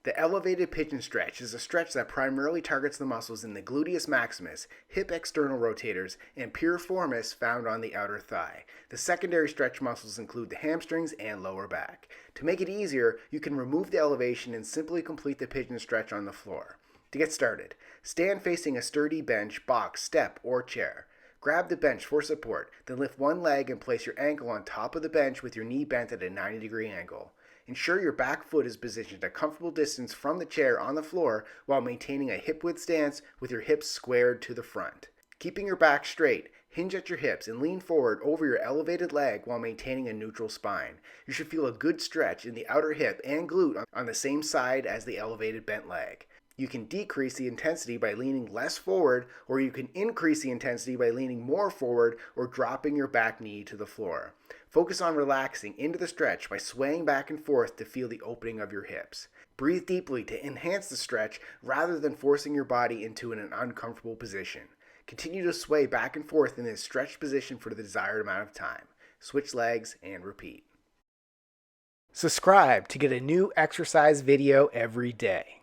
The elevated pigeon stretch is a stretch that primarily targets the muscles in the gluteus maximus, hip external rotators, and piriformis found on the outer thigh. The secondary stretch muscles include the hamstrings and lower back. To make it easier, you can remove the elevation and simply complete the pigeon stretch on the floor. To get started, stand facing a sturdy bench, box, step, or chair. Grab the bench for support, then lift one leg and place your ankle on top of the bench with your knee bent at a 90-degree angle. Ensure your back foot is positioned a comfortable distance from the chair on the floor while maintaining a hip-width stance with your hips squared to the front. Keeping your back straight, hinge at your hips and lean forward over your elevated leg while maintaining a neutral spine. You should feel a good stretch in the outer hip and glute on the same side as the elevated bent leg. You can decrease the intensity by leaning less forward, or you can increase the intensity by leaning more forward or dropping your back knee to the floor. Focus on relaxing into the stretch by swaying back and forth to feel the opening of your hips. Breathe deeply to enhance the stretch rather than forcing your body into an uncomfortable position. Continue to sway back and forth in this stretched position for the desired amount of time. Switch legs and repeat. Subscribe to get a new exercise video every day.